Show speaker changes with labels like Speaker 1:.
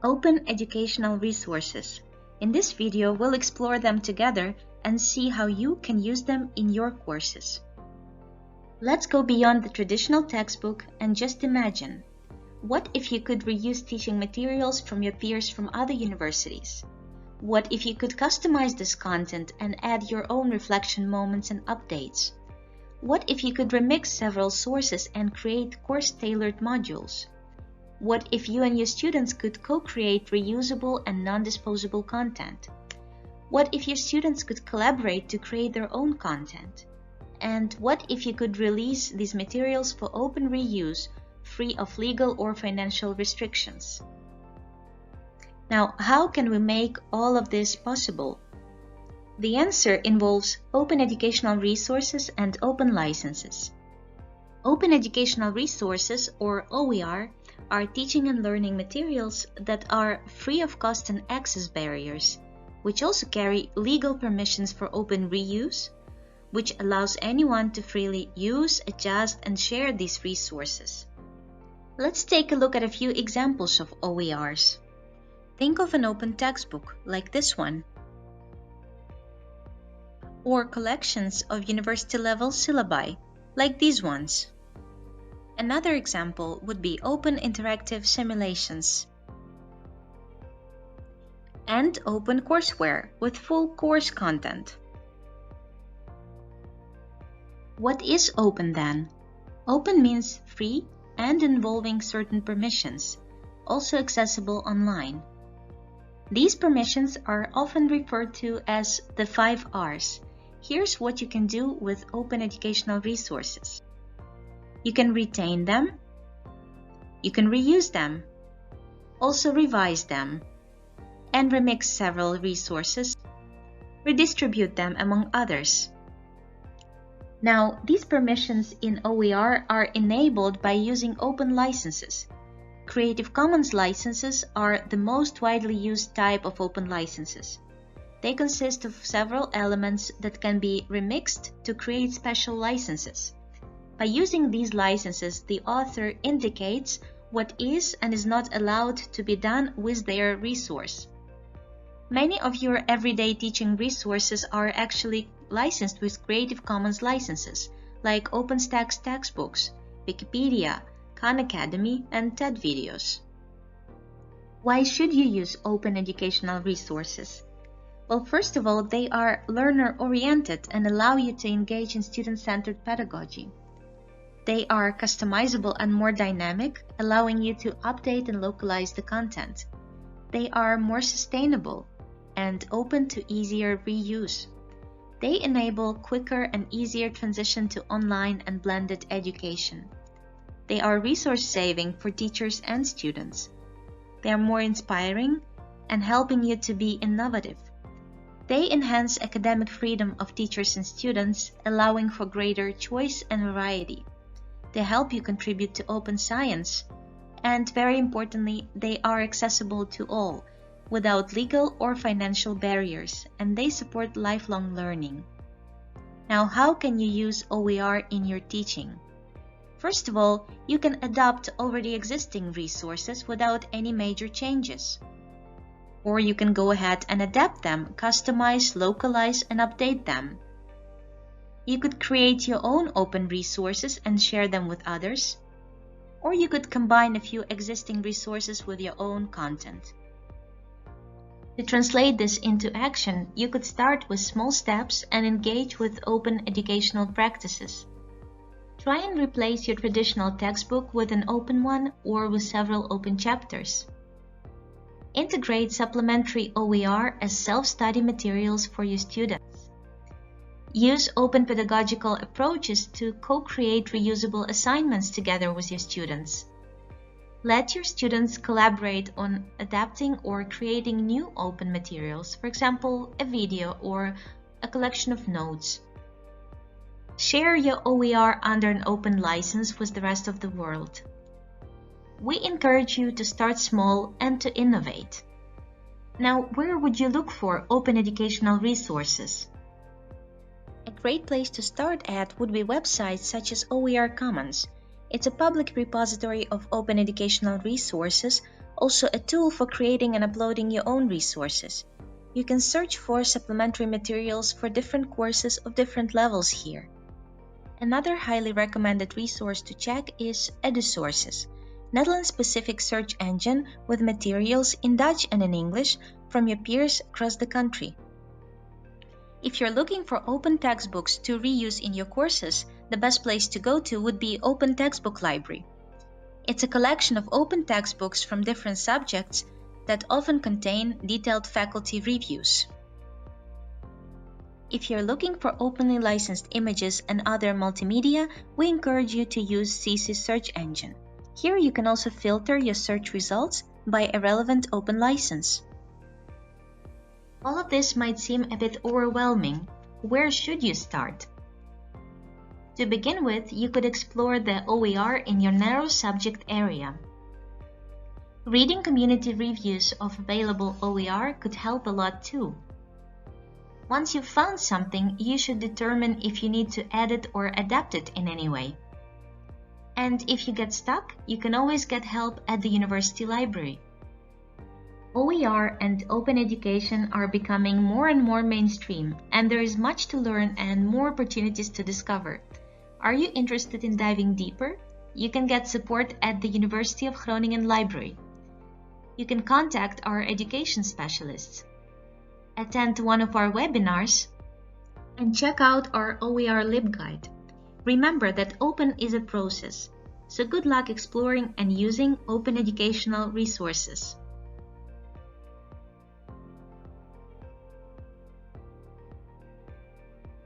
Speaker 1: Open educational resources. In this video, we'll explore them together and see how you can use them in your courses. Let's go beyond the traditional textbook and just imagine. What if you could reuse teaching materials from your peers from other universities? What if you could customize this content and add your own reflection moments and updates? What if you could remix several sources and create course-tailored modules? What if you and your students could co-create reusable and non-disposable content? What if your students could collaborate to create their own content? And what if you could release these materials for open reuse, free of legal or financial restrictions? Now, how can we make all of this possible? The answer involves open educational resources and open licenses. Open educational resources, or OER, are teaching and learning materials that are free of cost and access barriers, which also carry legal permissions for open reuse, which allows anyone to freely use, adjust, and share these resources. Let's take a look at a few examples of OERs. Think of an open textbook like this one, or collections of university-level syllabi like these ones. Another example would be open interactive simulations and open courseware with full course content. What is open then? Open means free and involving certain permissions, also accessible online. These permissions are often referred to as the 5 R's. Here's what you can do with open educational resources. You can retain them, you can reuse them, also revise them, and remix several resources, redistribute them among others. Now, these permissions in OER are enabled by using open licenses. Creative Commons licenses are the most widely used type of open licenses. They consist of several elements that can be remixed to create special licenses. By using these licenses, the author indicates what is and is not allowed to be done with their resource. Many of your everyday teaching resources are actually licensed with Creative Commons licenses, like OpenStax textbooks, Wikipedia, Khan Academy, and TED videos. Why should you use open educational resources? Well, first of all, they are learner-oriented and allow you to engage in student-centered pedagogy. They are customizable and more dynamic, allowing you to update and localize the content. They are more sustainable and open to easier reuse. They enable quicker and easier transition to online and blended education. They are resource-saving for teachers and students. They are more inspiring and helping you to be innovative. They enhance academic freedom of teachers and students, allowing for greater choice and variety. They help you contribute to open science. And very importantly, they are accessible to all, without legal or financial barriers, and they support lifelong learning. Now, how can you use OER in your teaching? First of all, you can adopt already existing resources without any major changes. Or you can go ahead and adapt them, customize, localize, and update them. You could create your own open resources and share them with others. Or you could combine a few existing resources with your own content. To translate this into action, you could start with small steps and engage with open educational practices. Try and replace your traditional textbook with an open one or with several open chapters. Integrate supplementary OER as self-study materials for your students. Use open pedagogical approaches to co-create reusable assignments together with your students. Let your students collaborate on adapting or creating new open materials, for example, a video or a collection of notes. Share your OER under an open license with the rest of the world. We encourage you to start small and to innovate. Now, where would you look for open educational resources? A great place to start at would be websites such as OER Commons. It's a public repository of open educational resources also a tool for creating and uploading your own resources. You can search for supplementary materials for different courses of different levels here. Another highly recommended resource to check is EduSources, Netherlands-specific search engine with materials in Dutch and in English from your peers across the country. If you're looking for open textbooks to reuse in your courses, the best place to go to would be Open Textbook Library. It's a collection of open textbooks from different subjects that often contain detailed faculty reviews. If you're looking for openly licensed images and other multimedia, we encourage you to use CC's search engine. Here you can also filter your search results by a relevant open license. All of this might seem a bit overwhelming. Where should you start? To begin with, you could explore the OER in your narrow subject area. Reading community reviews of available OER could help a lot too. Once you've found something, you should determine if you need to edit or adapt it in any way. And if you get stuck, you can always get help at the university library. OER and open education are becoming more and more mainstream, and there is much to learn and more opportunities to discover. Are you interested in diving deeper? You can get support at the University of Groningen Library. You can contact our education specialists, attend one of our webinars, and check out our OER LibGuide. Remember that open is a process, so good luck exploring and using open educational resources.